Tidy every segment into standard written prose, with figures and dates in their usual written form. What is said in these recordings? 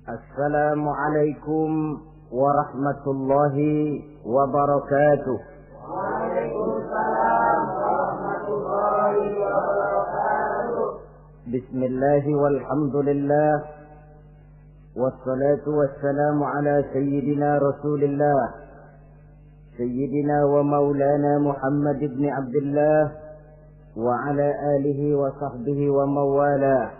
Assalamualaikum warahmatullahi wabarakatuh. Waalaikumsalam warahmatullahi wabarakatuh. Bismillahi walhamdulillah. Wassalatu wassalamu ala sayyidina Rasulillah, sayyidina wa maulana Muhammad ibn Abdullah wa ala alihi wa sahbihi wa mawalah.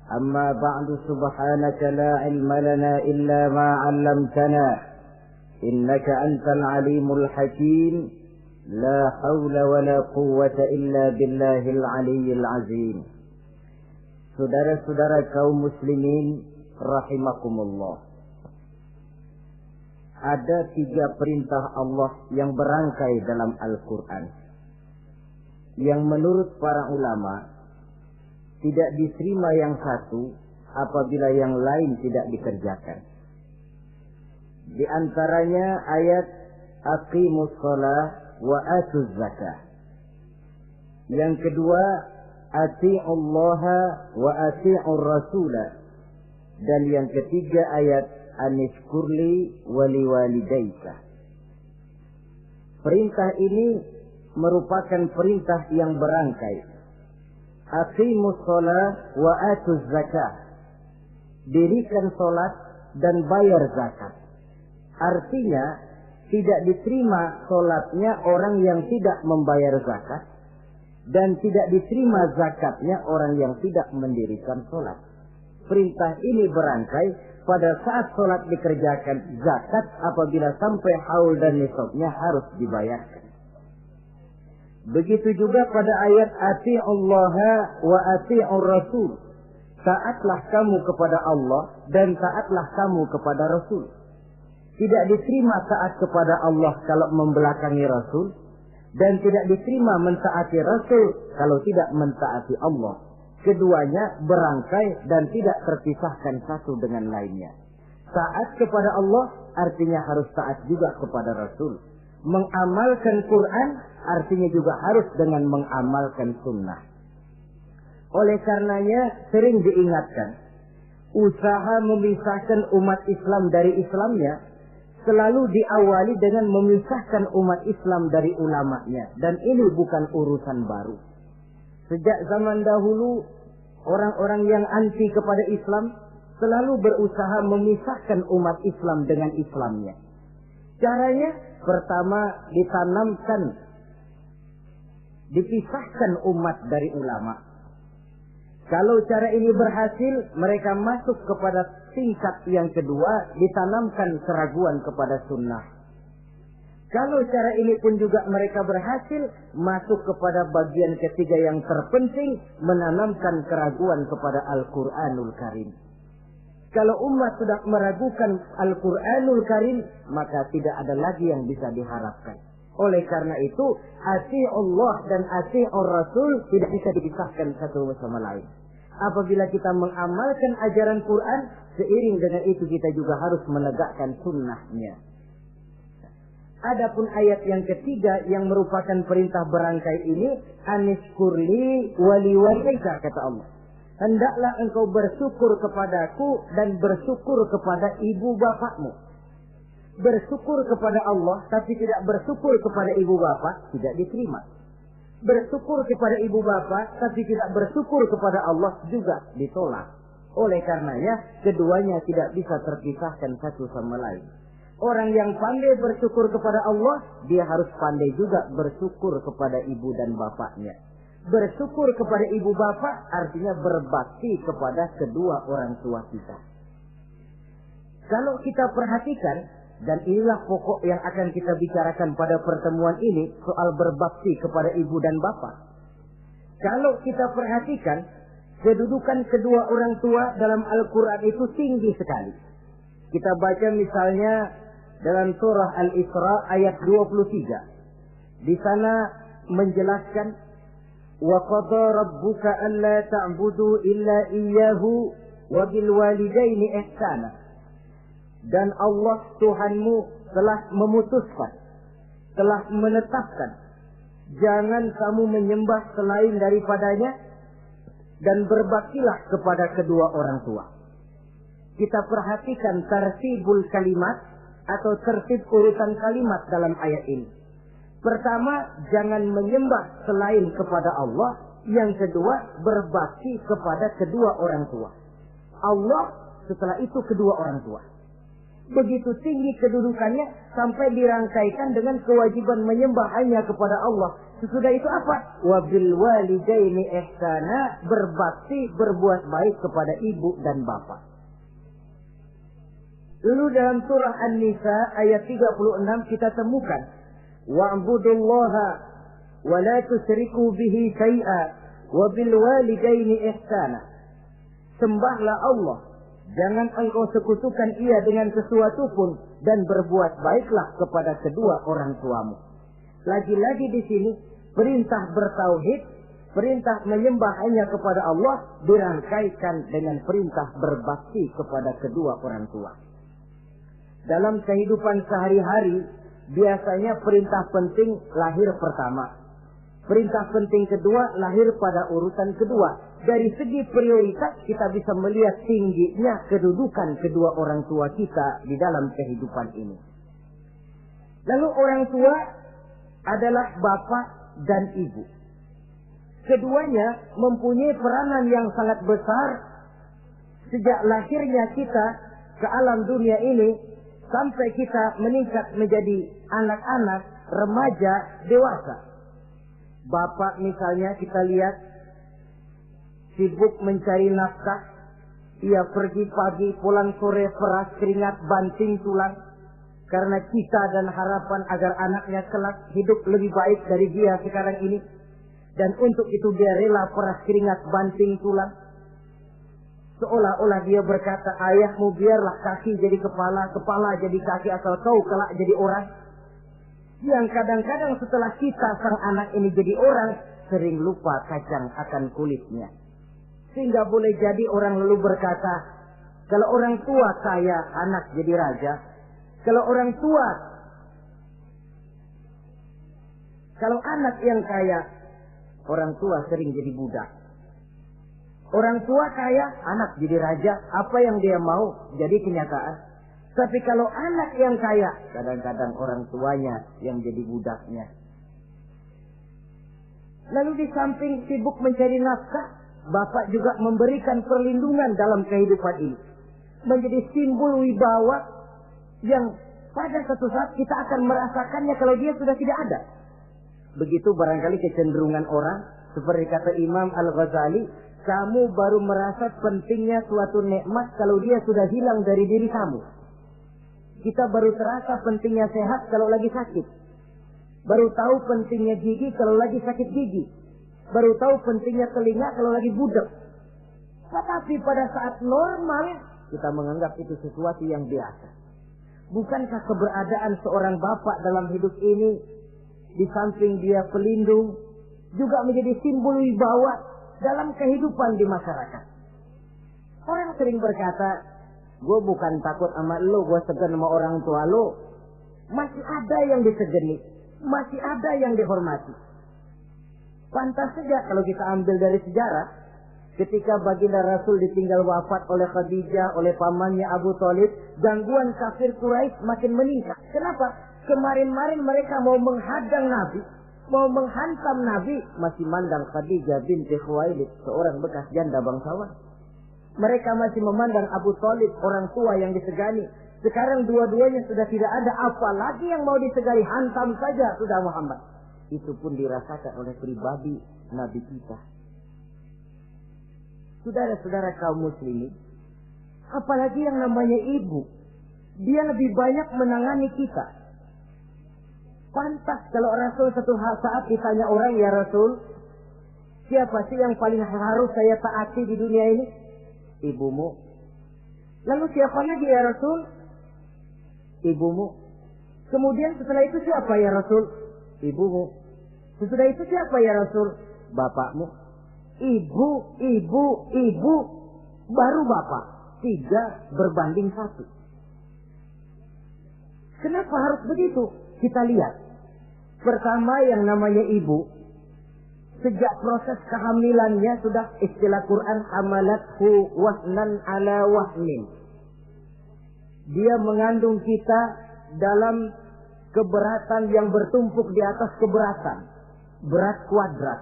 أما بعد سبحانك لا علم لنا إلا ما علمتنا إنك أنت العليم الحكيم لا حول ولا قوة إلا بالله العلي العظيم. Saudara-saudara kaum muslimin rahimakumullah, ada 3 perintah Allah yang berangkai dalam Al-Quran yang menurut para ulama tidak diterima yang satu apabila yang lain tidak dikerjakan. Di antaranya ayat aqimus shalah wa atuz zakah. Yang kedua ati'ullaha wa ati'ur rasulah. Dan yang ketiga ayat anishkurli wali walidaika. Perintah ini merupakan perintah yang berangkai. Aqimus shalah wa atuz zakah. Dirikan salat dan bayar zakat. Artinya tidak diterima salatnya orang yang tidak membayar zakat, dan tidak diterima zakatnya orang yang tidak mendirikan salat. Perintah ini berangkai pada saat salat dikerjakan, zakat apabila sampai haul dan nisabnya harus dibayarkan. Begitu juga pada ayat ati'ullaha wa ati'ur rasul. Taatlah kamu kepada Allah dan taatlah kamu kepada Rasul. Tidak diterima taat kepada Allah kalau membelakangi Rasul, dan tidak diterima mentaati Rasul kalau tidak mentaati Allah. Keduanya berangkai dan tidak terpisahkan satu dengan lainnya. Taat kepada Allah artinya harus taat juga kepada Rasul. Mengamalkan Quran artinya juga harus dengan mengamalkan sunnah. Oleh karenanya sering diingatkan, usaha memisahkan umat Islam dari Islamnya selalu diawali dengan memisahkan umat Islam dari ulamanya. Dan ini bukan urusan baru. Sejak zaman dahulu, orang-orang yang anti kepada Islam selalu berusaha memisahkan umat Islam dengan Islamnya. Caranya pertama dipisahkan umat dari ulama. Kalau cara ini berhasil, mereka masuk kepada tingkat yang kedua, ditanamkan keraguan kepada sunnah. Kalau cara ini pun juga mereka berhasil, masuk kepada bagian ketiga yang terpenting, menanamkan keraguan kepada Al-Quranul Karim. Kalau umat sudah meragukan Al-Quranul Karim, maka tidak ada lagi yang bisa diharapkan. Oleh karena itu, ati'ullah dan ati'ur rasul tidak bisa dipisahkan satu sama lain. Apabila kita mengamalkan ajaran Quran, seiring dengan itu kita juga harus menegakkan sunnahnya. Adapun ayat yang ketiga yang merupakan perintah berangkai ini, anishkurli wali walidaika, kata Allah. Hendaklah engkau bersyukur kepadaku dan bersyukur kepada ibu bapakmu. Bersyukur kepada Allah tapi tidak bersyukur kepada ibu bapak tidak diterima. Bersyukur kepada ibu bapak tapi tidak bersyukur kepada Allah juga ditolak. Oleh karenanya keduanya tidak bisa terpisahkan satu sama lain. Orang yang pandai bersyukur kepada Allah, dia harus pandai juga bersyukur kepada ibu dan bapaknya. Bersyukur kepada ibu bapak artinya berbakti kepada kedua orang tua kita. Kalau kita perhatikan, dan inilah pokok yang akan kita bicarakan pada pertemuan ini, soal berbakti kepada ibu dan bapak. Kalau kita perhatikan, kedudukan kedua orang tua dalam Al-Quran itu tinggi sekali. Kita baca misalnya dalam surah Al-Isra ayat 23. Di sana menjelaskan, وَقَضَى رَبُّكَ أَلَّا تَعْبُدُوا إِلَّا إِيَّهُ وَبِالْوَالِدَيْنِ إِحْسَانًا. Dan Allah Tuhanmu telah memutuskan, telah menetapkan, jangan kamu menyembah selain daripadanya, dan berbaktilah kepada kedua orang tua. kita perhatikan tartibul kalimat atau tertib urutan kalimat dalam ayat ini. Pertama, jangan menyembah selain kepada Allah. Yang kedua, berbakti kepada kedua orang tua. Allah, setelah itu kedua orang tua. Begitu tinggi kedudukannya sampai dirangkaikan dengan kewajiban menyembah hanya kepada Allah. Sesudah itu apa? Wabil walidaini ihsana, berbakti, berbuat baik kepada ibu dan bapak. Lalu dalam surah An-Nisa ayat 36 kita temukan wa'budullaha wa la tusyriku bihi syai'a wa bil walidaini ihsana. Sembahlah Allah, jangan engkau sekutukan ia dengan sesuatu pun, dan berbuat baiklah kepada kedua orang tuamu. Lagi-lagi di sini perintah bertauhid, perintah menyembah hanya kepada Allah dirangkaikan dengan perintah berbakti kepada kedua orang tua. Dalam kehidupan sehari-hari, biasanya perintah penting lahir pertama. Perintah penting kedua lahir pada urutan kedua. Dari segi prioritas kita bisa melihat tingginya kedudukan kedua orang tua kita di dalam kehidupan ini. Lalu orang tua adalah bapak dan ibu. Keduanya mempunyai peranan yang sangat besar sejak lahirnya kita ke alam dunia ini sampai kita meningkat menjadi anak-anak, remaja, dewasa. Bapak misalnya kita lihat sibuk mencari nafkah. Ia pergi pagi, pulang sore, peras keringat, banting tulang. Karena cita dan harapan agar anaknya kelak hidup lebih baik dari dia sekarang ini. Dan untuk itu dia rela peras keringat, banting tulang. Seolah-olah dia berkata, ayahmu biarlah kaki jadi kepala, kepala jadi kaki, asal kau kelak jadi orang. Yang kadang-kadang setelah kita sang anak ini jadi orang, sering lupa kacang akan kulitnya. Sehingga boleh jadi orang lalu berkata, kalau orang tua kaya, anak jadi raja. Kalau anak yang kaya, orang tua sering jadi budak. Orang tua kaya, anak jadi raja. Apa yang dia mau jadi kenyataan. Tapi kalau anak yang kaya, kadang-kadang orang tuanya yang jadi budaknya. Lalu di samping sibuk mencari nafkah, bapak juga memberikan perlindungan dalam kehidupan ini. Menjadi simbol wibawa yang pada suatu saat kita akan merasakannya kalau dia sudah tidak ada. Begitu barangkali kecenderungan orang. Seperti kata Imam Al-Ghazali, kamu baru merasa pentingnya suatu nikmat kalau dia sudah hilang dari diri kamu. Kita baru terasa pentingnya sehat kalau lagi sakit. Baru tahu pentingnya gigi kalau lagi sakit gigi. Baru tahu pentingnya telinga kalau lagi budak. Tetapi pada saat normal, kita menganggap itu sesuatu yang biasa. Bukankah keberadaan seorang bapak dalam hidup ini, di samping dia pelindung, juga menjadi simbol wibawa dalam kehidupan di masyarakat. Orang sering berkata, gue bukan takut sama lo, gue segan sama orang tua lo. Masih ada yang disegani, masih ada yang dihormati. Pantas saja kalau kita ambil dari sejarah, ketika baginda Rasul ditinggal wafat oleh Khadijah, oleh pamannya Abu Thalib, gangguan kafir Quraisy makin meningkat. Kenapa? Kemarin-marin mereka mau menghadang Nabi, mau menghantam Nabi, masih mandang Khadijah binti Khuwailid, seorang bekas janda bangsawan. Mereka masih memandang Abu Thalib, orang tua yang disegani. Sekarang dua-duanya sudah tidak ada, apalagi yang mau disegani, hantam saja sudah Muhammad. Itu pun dirasakan oleh pribadi Nabi kita. Saudara-saudara kaum muslimin, apalagi yang namanya ibu, dia lebih banyak menangani kita. Pantas kalau Rasul satu saat ditanya orang, ya Rasul, siapa sih yang paling harus saya taati di dunia ini? Ibumu. Lalu siapa lagi ya Rasul? Ibumu. Kemudian setelah itu siapa ya Rasul? Ibumu. Sesudah itu siapa ya Rasul? Bapakmu. Ibu, baru bapak. 3 berbanding 1. Kenapa harus begitu? Kita lihat. Pertama yang namanya ibu, sejak proses kehamilannya sudah istilah Quran hamalathu wahnan ala wahnin. dia mengandung kita dalam keberatan yang bertumpuk di atas keberatan. Berat kuadrat.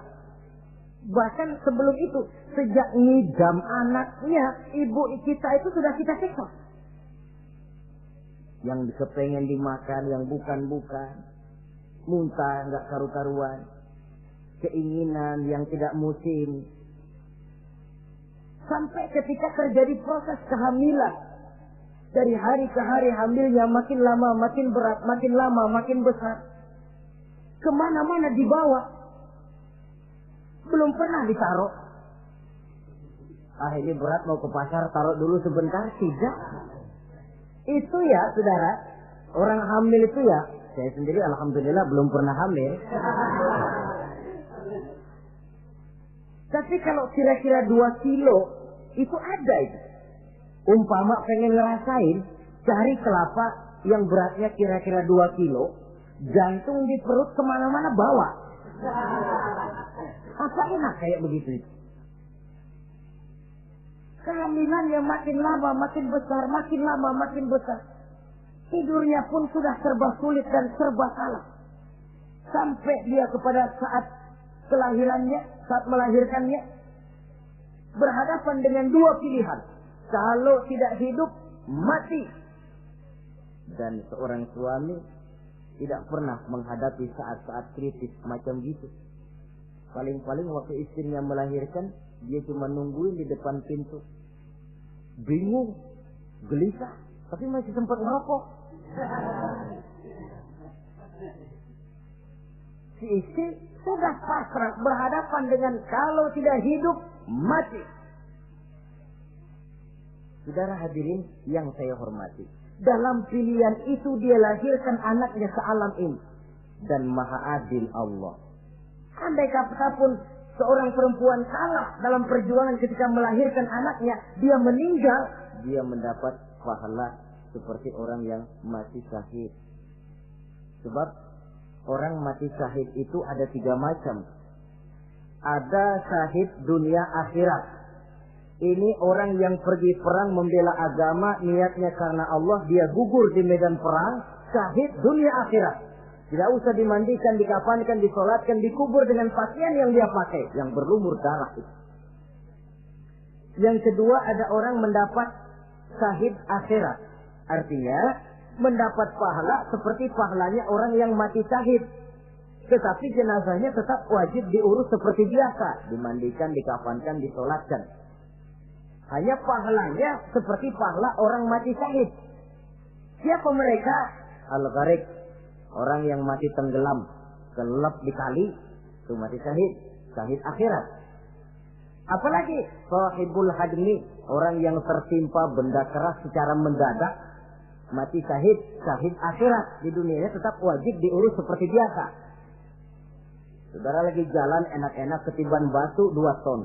Bahkan sebelum itu, sejak ngidam anaknya, ibu kita itu sudah kita siksa. Yang kepengen dimakan, yang bukan-bukan. Muntah, nggak karu-karuan. Keinginan yang tidak musim. Sampai ketika terjadi proses kehamilan. Dari hari ke hari hamilnya makin lama, makin berat, makin lama, makin besar. Kemana-mana dibawa. Belum pernah ditaruh. Ini berat mau ke pasar, taruh dulu sebentar. Tidak. Itu ya, saudara. Orang hamil itu ya. Saya sendiri alhamdulillah belum pernah hamil. Tapi kalau kira-kira 2 kilo, itu ada itu. Umpama pengen ngerasain, cari kelapa yang beratnya kira-kira 2 kilo, jantung di perut kemana-mana bawa. Apa enak kayak begitu? Kehamilannya makin lama makin besar, makin lama makin besar. Tidurnya pun sudah serba sulit dan serba salah. Sampai dia kepada saat kelahirannya, saat melahirkannya, berhadapan dengan 2 pilihan. Kalau tidak hidup, mati. Dan seorang suami tidak pernah menghadapi saat-saat kritis macam gitu. Paling-paling waktu istrinya melahirkan, dia cuma nungguin di depan pintu. Bingung, gelisah, tapi masih sempat ngerokok. Si istri sudah pasrah berhadapan dengan kalau tidak hidup, mati. Saudara hadirin yang saya hormati, dalam pilihan itu dia lahirkan anaknya sealam ini. Dan maha adil Allah. Andai kata pun seorang perempuan kalah dalam perjuangan ketika melahirkan anaknya, dia meninggal, dia mendapat pahala seperti orang yang mati syahid. Sebab orang mati syahid itu ada 3 macam. Ada syahid dunia akhirat. Ini orang yang pergi perang membela agama, niatnya karena Allah, dia gugur di medan perang, syahid dunia akhirat. Tidak usah dimandikan, dikafankan, disolatkan, dikubur dengan pakaian yang dia pakai, yang berlumur darah itu. Yang kedua, ada orang mendapat syahid akhirat. Artinya, mendapat pahala seperti pahalanya orang yang mati syahid. Tetapi jenazahnya tetap wajib diurus seperti biasa. Dimandikan, dikafankan, disolatkan. Hanya pahalanya seperti pahala orang mati syahid. Siapa mereka? Al-Gharik. Orang yang mati tenggelam, kelelep di kali, itu mati syahid, syahid akhirat. Apalagi sahibul hadmi, orang yang tertimpa benda keras secara mendadak, mati syahid, syahid akhirat. Di dunianya tetap wajib diurus seperti biasa. Saudara lagi jalan enak-enak ketiban batu 2 ton.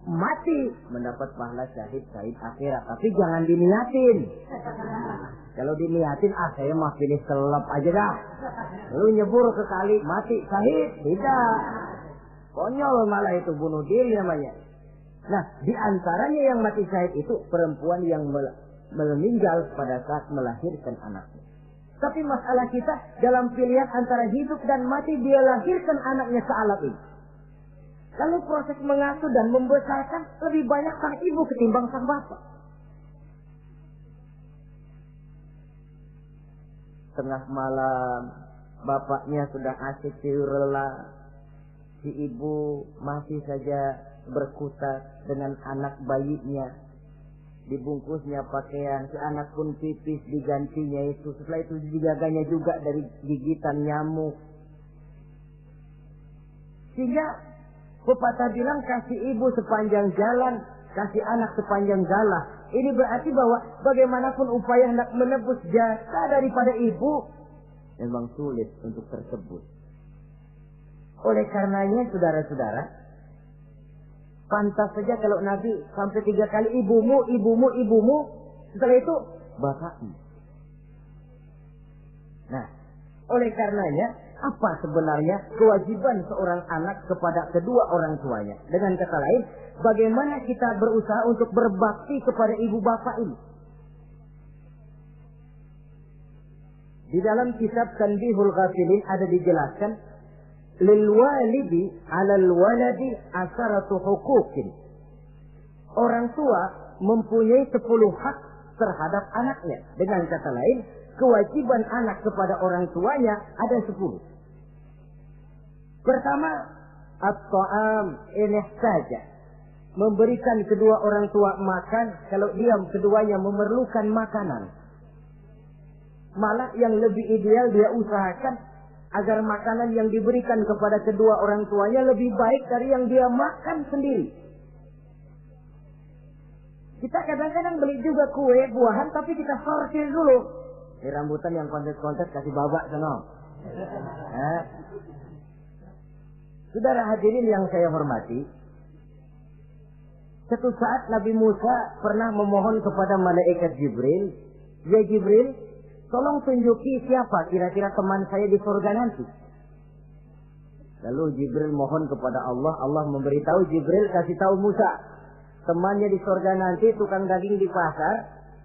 Mati, mendapat pahala syahid, syahid akhirat. Tapi jangan diniatin. Kalau diniatin, saya mah pilih kelelep aja dah. Lu nyebur ke kali, mati, syahid. Tidak. Konyol malah itu, bunuh diri namanya. Nah, di antaranya yang mati syahid itu perempuan yang meninggal pada saat melahirkan anaknya. Tapi masalah kita dalam pilihan antara hidup dan mati, dia lahirkan anaknya sealam ini. Lalu proses mengasuh dan membesarkan lebih banyak sang ibu ketimbang sang bapak. Tengah malam, bapaknya sudah asik tidur lelap. Si ibu masih saja berkutat dengan anak bayinya. Dibungkusnya pakaian, si anak pun pipis digantinya itu. Setelah itu dijaganya juga dari gigitan nyamuk. Sehingga pepatah bilang kasih ibu sepanjang jalan, kasih anak sepanjang galah. Ini berarti bahwa bagaimanapun upaya hendak menebus jasa daripada ibu, memang sulit untuk tersebut. Oleh karenanya saudara-saudara, pantas saja kalau Nabi sampai 3 kali ibumu, ibumu, ibumu, setelah itu bapakmu. Nah, oleh karenanya apa sebenarnya kewajiban seorang anak kepada kedua orang tuanya? Dengan kata lain, bagaimana kita berusaha untuk berbakti kepada ibu bapak ini? Di dalam kitab Tanbihul Ghafilin ada dijelaskan, lil walidi 'alal waladi asharatu huquqin. Orang tua mempunyai 10 hak terhadap anaknya. Dengan kata lain, kewajiban anak kepada orang tuanya ada 10. Pertama, at-ta'am in ihtaja. Memberikan kedua orang tua makan kalau dia keduanya memerlukan makanan. Malah yang lebih ideal dia usahakan agar makanan yang diberikan kepada kedua orang tuanya lebih baik dari yang dia makan sendiri. Kita kadang-kadang beli juga kue, buahan, tapi kita sortir dulu. Ini rambutan yang kontes-kontes kasih babak sana. Saudara hadirin yang saya hormati, satu saat Nabi Musa pernah memohon kepada malaikat Jibril, "Ya Jibril, tolong tunjuki siapa kira-kira teman saya di surga nanti." Lalu Jibril mohon kepada Allah, Allah memberitahu Jibril kasih tahu Musa, temannya di surga nanti tukang daging di pasar,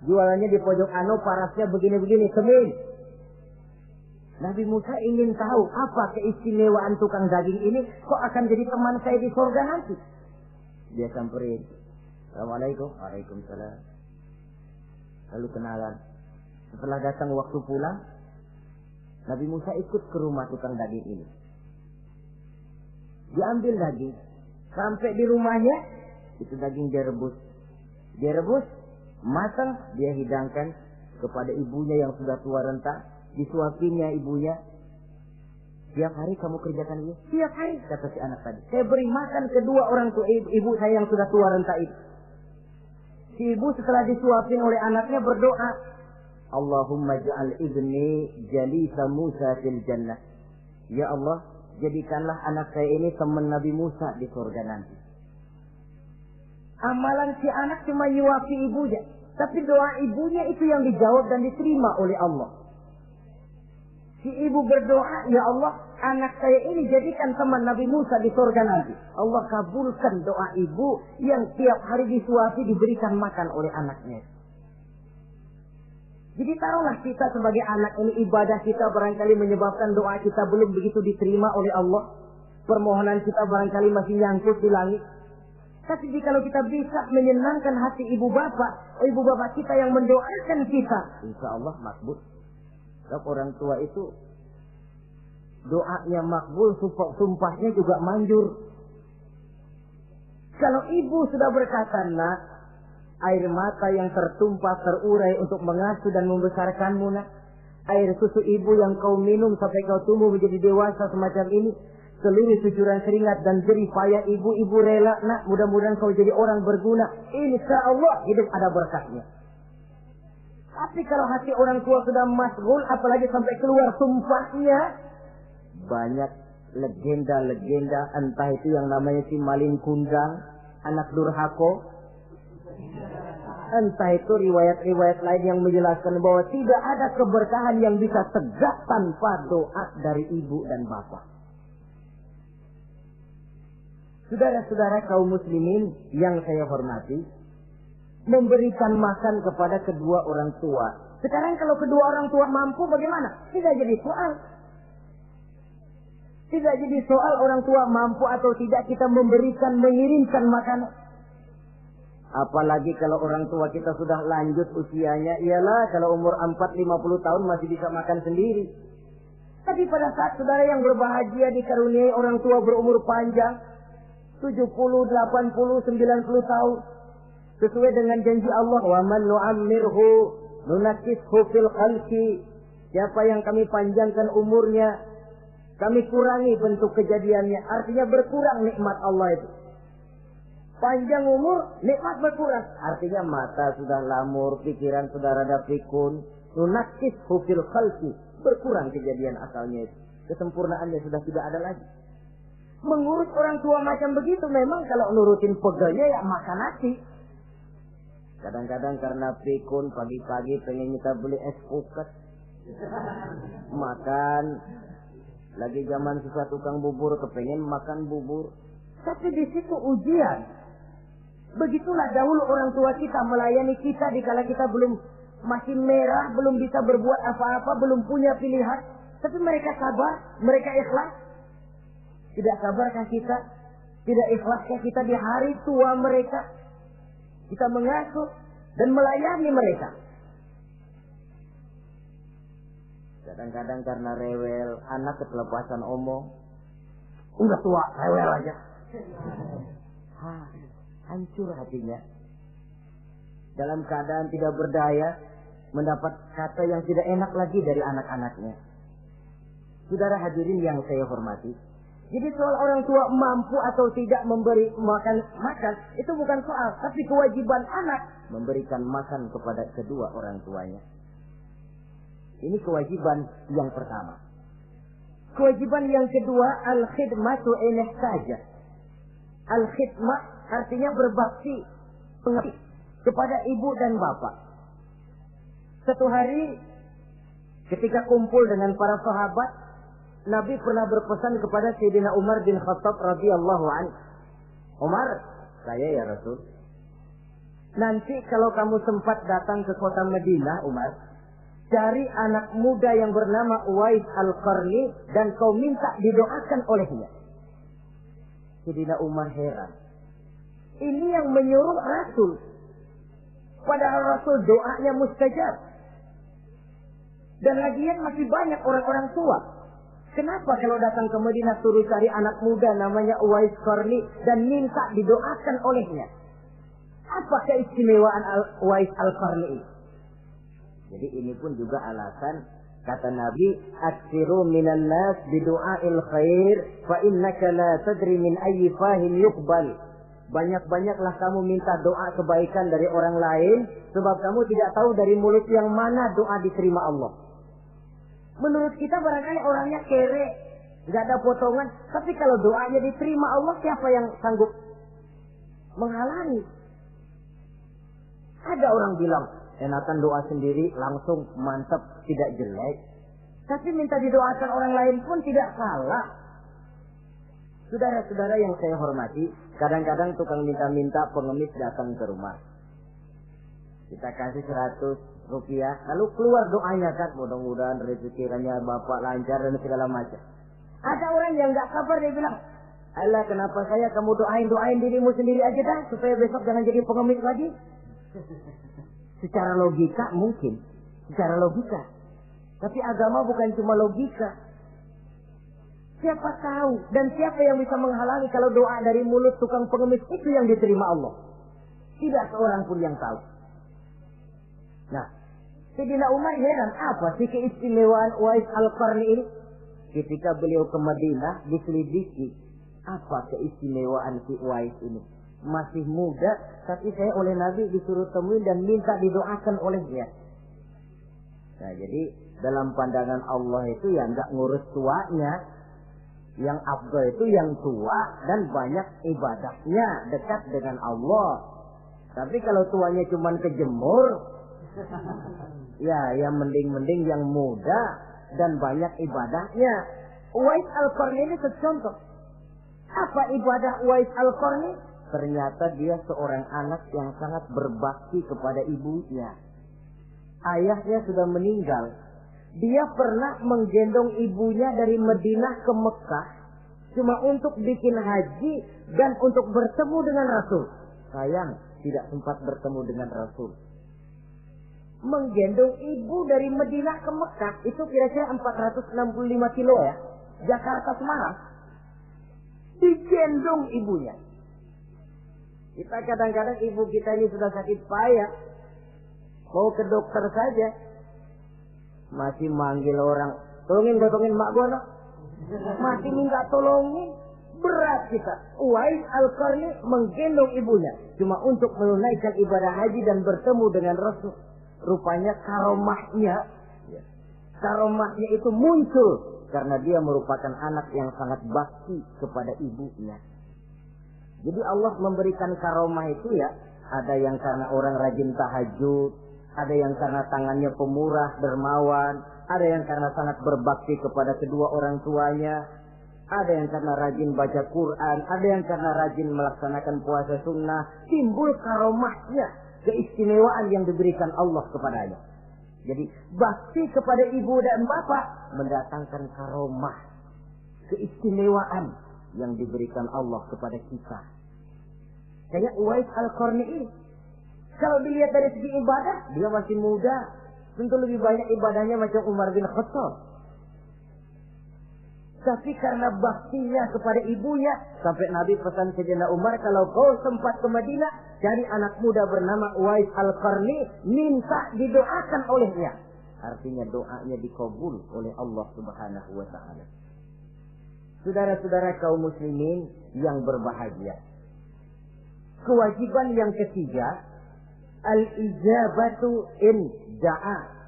jualannya di pojok parasnya begini-begini, semin. Nabi Musa ingin tahu apa keistimewaan tukang daging ini, kok akan jadi teman saya di surga nanti. Dia samperin, "Assalamualaikum." "Waalaikumsalam." Lalu kenalan. Setelah datang waktu pulang, Nabi Musa ikut ke rumah tukang daging ini. Diambil daging. Sampai di rumahnya, itu daging dia rebus. Dia rebus, matang, dia hidangkan kepada ibunya yang sudah tua renta. Disuapinya ibunya. "Tiap hari kamu kerjakan ini?" "Tiap hari," kata si anak tadi. "Saya beri makan kedua orang tua ibu saya yang sudah tua renta itu." Si ibu setelah disuapin oleh anaknya berdoa, "Allahumma ja'al ibni jalisa Musa fil jannah." Ya Allah, jadikanlah anak saya ini teman Nabi Musa di surga nanti. Amalan si anak cuma nyuapi ibunya, tapi doa ibunya itu yang dijawab dan diterima oleh Allah. Si ibu berdoa, "Ya Allah, anak saya ini jadikan teman Nabi Musa di surga nanti." Allah kabulkan doa ibu yang tiap hari disuapi diberikan makan oleh anaknya. Jadi taruhlah kita sebagai anak ini, ibadah kita barangkali menyebabkan doa kita belum begitu diterima oleh Allah. Permohonan kita barangkali masih nyangkut di langit. Tapi kalau kita bisa menyenangkan hati ibu bapak kita yang mendoakan kita, insya Allah makbul. Sebab orang tua itu doanya makbul, sumpahnya juga manjur. Kalau ibu sudah berkata, "Nak, air mata yang tertumpah terurai untuk mengasuh dan membesarkanmu, nak. Air susu ibu yang kau minum sampai kau tumbuh menjadi dewasa semacam ini, seluruh cucuran keringat dan jerih payah ibu rela, nak. Mudah-mudahan kau jadi orang berguna. Insya Allah hidup ada berkahnya." Tapi kalau hati orang tua sudah masgul, apalagi sampai keluar sumpahnya, banyak legenda-legenda, entah itu yang namanya si Malin Kundang, anak durhako, entah itu riwayat-riwayat lain yang menjelaskan bahwa tidak ada keberkahan yang bisa tegak tanpa doa dari ibu dan bapak. Saudara-saudara kaum muslimin yang saya hormati, memberikan makan kepada kedua orang tua. Sekarang kalau kedua orang tua mampu bagaimana? Tidak jadi soal. Tidak jadi soal orang tua mampu atau tidak kita memberikan, mengirimkan makanan. Apalagi kalau orang tua kita sudah lanjut usianya, ialah kalau umur 40-50 tahun masih bisa makan sendiri. Tapi pada saat saudara yang berbahagia dikaruniai orang tua berumur panjang, 70, 80, 90 tahun, sesuai dengan janji Allah, "Wa man nu'ammirhu nunakkishu fil khalqi." Siapa yang kami panjangkan umurnya, kami kurangi bentuk kejadiannya. Artinya berkurang nikmat Allah itu. Panjang umur, nikmat berkurang. Artinya mata sudah lamur, pikiran sudah rada pikun. Nunakkishu fil khalqi. Berkurang kejadian asalnya itu. Kesempurnaannya sudah tidak ada lagi. Mengurus orang tua macam begitu memang kalau nurutin pegelnya ya makan nasi. Kadang-kadang karena pikun pagi-pagi pengen kita beli es puket. Makan. Lagi zaman susah tukang bubur kepengen makan bubur. Tapi di situ ujian. Begitulah dahulu orang tua kita melayani kita dikala kita belum masih merah, belum bisa berbuat apa-apa, belum punya pilihan. Tapi mereka sabar, mereka ikhlas. Tidak sabarkah kita? Tidak ikhlaskah kita di hari tua mereka? Kita mengasuh dan melayani mereka. Kadang-kadang karena rewel, anak ketelepasan omong. Udah tua, rewel aja. Hancur hatinya. Dalam keadaan tidak berdaya, mendapat kata yang tidak enak lagi dari anak-anaknya. Saudara hadirin yang saya hormati, jadi soal orang tua mampu atau tidak memberi makan, itu bukan soal, tapi kewajiban anak memberikan makan kepada kedua orang tuanya. Ini kewajiban yang pertama. Kewajiban yang kedua, al-khidmatu ilah saja. Al-khidmah artinya berbakti, pengabdi kepada ibu dan bapak. Satu hari ketika kumpul dengan para sahabat, Nabi pernah berpesan kepada Sayyidina Umar bin Khattab radhiyallahu anhu. Umar, saya ya Rasul. Nanti kalau kamu sempat datang ke kota Madinah, Umar, cari anak muda yang bernama Uwais Al-Qarni dan kau minta didoakan olehnya. Sayyidina Umar heran. Ini yang menyuruh Rasul. Padahal Rasul doanya mustajab. Dan lagian masih banyak orang-orang tua. Kenapa kalau datang ke Madinah suruh cari anak muda namanya Uwais Qarni dan minta didoakan olehnya? Apa keistimewaan Uwais Al-Qarni? Jadi ini pun juga alasan kata Nabi, "Aksiru minan nas bidu'ail khair fa innaka la tadri min ayyi fahin yuqbal." Banyak-banyaklah kamu minta doa kebaikan dari orang lain sebab kamu tidak tahu dari mulut yang mana doa diterima Allah. Menurut kita barangkali orangnya kere, nggak ada potongan. Tapi kalau doanya diterima Allah, siapa yang sanggup menghalangi? Ada orang bilang, enakan doa sendiri langsung mantap, tidak jelek. Tapi minta didoakan orang lain pun tidak salah. Saudara-saudara yang saya hormati, kadang-kadang tukang minta-minta pengemis datang ke rumah. Kita kasih 100 rupiah, lalu keluar doanya kan, mudah-mudahan rezekinya bapak lancar dan segala macam. Ada orang yang nggak sabar, dia bilang, Allah kenapa saya, kamu doain dirimu sendiri aja dah, supaya besok jangan jadi pengemis lagi. Secara logika mungkin, secara logika. Tapi agama bukan cuma logika. Siapa tahu dan siapa yang bisa menghalangi kalau doa dari mulut tukang pengemis itu yang diterima Allah? Tidak seorang pun yang tahu. Nah, Sayyidina Umar heran, apa sih keistimewaan Uwais Al-Qarni ini? Ketika beliau ke Madinah, diselidiki, apa keistimewaan si Uwais ini? Masih muda, tapi saya oleh Nabi disuruh temuin dan minta didoakan olehnya. Nah, jadi dalam pandangan Allah itu ya nggak ngurus tuanya. Yang afdal itu yang tua dan banyak ibadahnya, dekat dengan Allah. Tapi kalau tuanya cuma kejemur, ya yang mending-mending yang muda dan banyak ibadahnya. Uwais Al-Qarni ini contoh. Apa ibadah Uwais Al-Qarni? Ternyata dia seorang anak yang sangat berbakti kepada ibunya. Ayahnya sudah meninggal. Dia pernah menggendong ibunya dari Madinah ke Mekah cuma untuk bikin haji dan untuk bertemu dengan Rasul. Sayang, tidak sempat bertemu dengan Rasul. Menggendong ibu dari Madinah ke Mekah itu kira-kira 465 kilo ya. Jakarta Semarang. Digendong ibunya. Kita kadang-kadang ibu kita ini sudah sakit payah. Mau ke dokter saja. Masih manggil orang, tolongin mak gua no. Masih minta tolongin. Berat kita. Uwais Al-Qarni menggendong ibunya cuma untuk menunaikan ibadah haji dan bertemu dengan Rasul. Rupanya karomahnya itu muncul karena dia merupakan anak yang sangat bakti kepada ibunya. Jadi Allah memberikan karomah itu ya, ada yang karena orang rajin tahajud, ada yang karena tangannya pemurah, dermawan, ada yang karena sangat berbakti kepada kedua orang tuanya, ada yang karena rajin baca Quran, ada yang karena rajin melaksanakan puasa sunnah. Timbul karomahnya, keistimewaan yang diberikan Allah kepadanya. Jadi bakti kepada ibu dan bapak mendatangkan karomah, keistimewaan yang diberikan Allah kepada kita. Kayak Uwais Al-Qarni ini. Kalau dilihat dari segi ibadah, dia masih muda. Tentu lebih banyak ibadahnya macam Umar bin Khattab. Tapi karena baktinya kepada ibunya, sampai Nabi pesan Sayyidina Umar, kalau kau sempat ke Madinah, cari anak muda bernama Uwais Al-Qarni, minta didoakan olehnya. Artinya doanya dikabul oleh Allah Subhanahu wa ta'ala. Saudara-saudara kaum muslimin yang berbahagia. Kewajiban yang ketiga, al-ijabatu in da'a.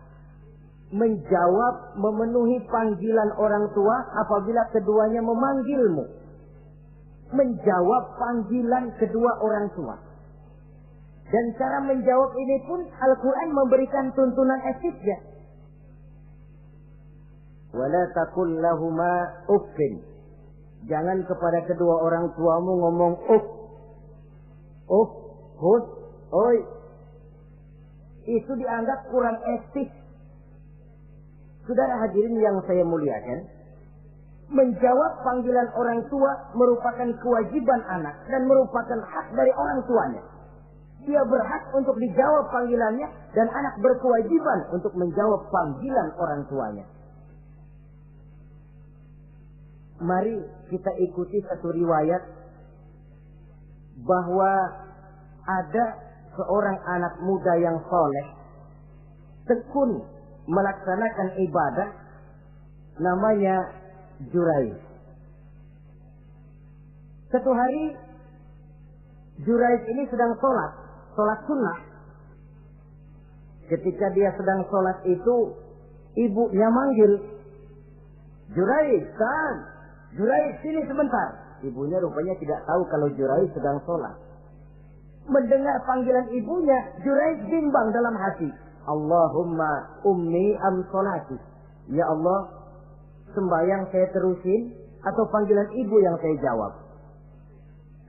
Menjawab, memenuhi panggilan orang tua apabila keduanya memanggilmu. Menjawab panggilan kedua orang tua. Dan cara menjawab ini pun Al-Quran memberikan tuntunan etiknya. Wala taqul lahuma uffin. Jangan kepada kedua orang tuamu ngomong uff. Uff, hus, oi. Itu dianggap kurang etis. Saudara hadirin yang saya muliakan, menjawab panggilan orang tua merupakan kewajiban anak dan merupakan hak dari orang tuanya. Dia berhak untuk dijawab panggilannya dan anak berkewajiban untuk menjawab panggilan orang tuanya. Mari kita ikuti satu riwayat bahwa ada seorang anak muda yang soleh, tekun melaksanakan ibadah, namanya Jurayj. Satu hari Jurayj ini sedang sholat sunnah. Ketika dia sedang sholat itu, ibunya manggil, Jurayj, kan? Jurayj, sini sebentar. Ibunya rupanya tidak tahu kalau Jurayj sedang sholat. Mendengar panggilan ibunya, Jurayj bimbang dalam hati. Allahumma ummi am sholati. Ya Allah, sembahyang saya terusin atau panggilan ibu yang saya jawab?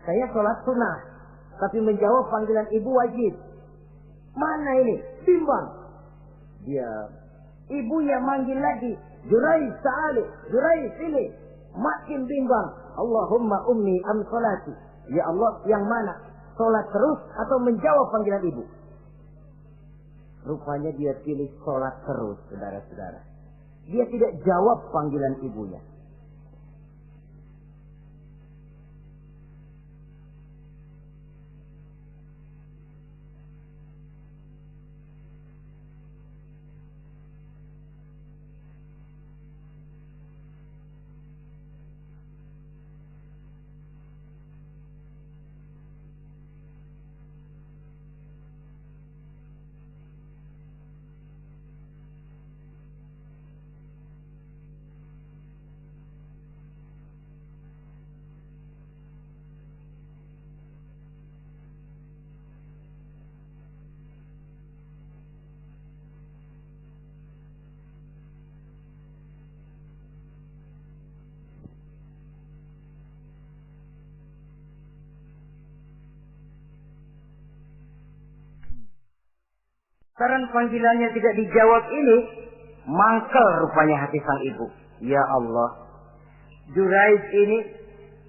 Saya sholat sunnah, tapi menjawab panggilan ibu wajib. Mana ini? Bimbang. Dia, ibunya manggil lagi, Jurayj ta'ali, Jurayj sini. Makin bimbang. Allahumma ummi am sholati. Ya Allah, yang mana? Sholat terus atau menjawab panggilan ibu? Rupanya dia pilih sholat terus, saudara-saudara. Dia tidak jawab panggilan ibunya. Karena panggilannya tidak dijawab ini, mangkel rupanya hati sang ibu. Ya Allah, Jurayj ini,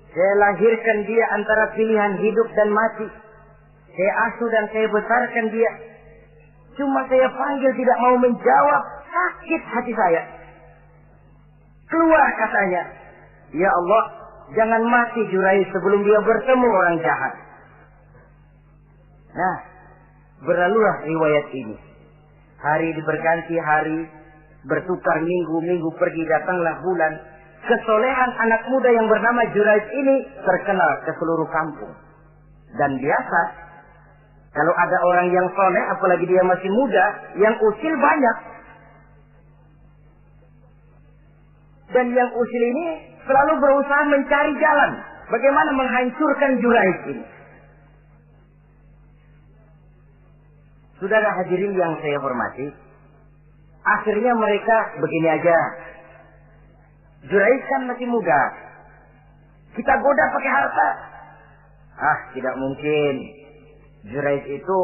saya lahirkan dia antara pilihan hidup dan mati. Saya asuh dan saya besarkan dia. Cuma saya panggil tidak mau menjawab, sakit hati saya. Keluar katanya, ya Allah, jangan mati Jurayj sebelum dia bertemu orang jahat. Nah, berlalulah riwayat ini. Hari berganti hari, bertukar minggu pergi datanglah bulan. Kesolehan anak muda yang bernama Jurayj ini terkenal ke seluruh kampung. Dan biasa, kalau ada orang yang soleh, apalagi dia masih muda, yang usil banyak. Dan yang usil ini selalu berusaha mencari jalan bagaimana menghancurkan Jurayj ini. Saudara hadirin yang saya hormati, akhirnya mereka begini aja. Jurayj kan masih muda, kita goda pakai harta. Ah, tidak mungkin. Jurayj itu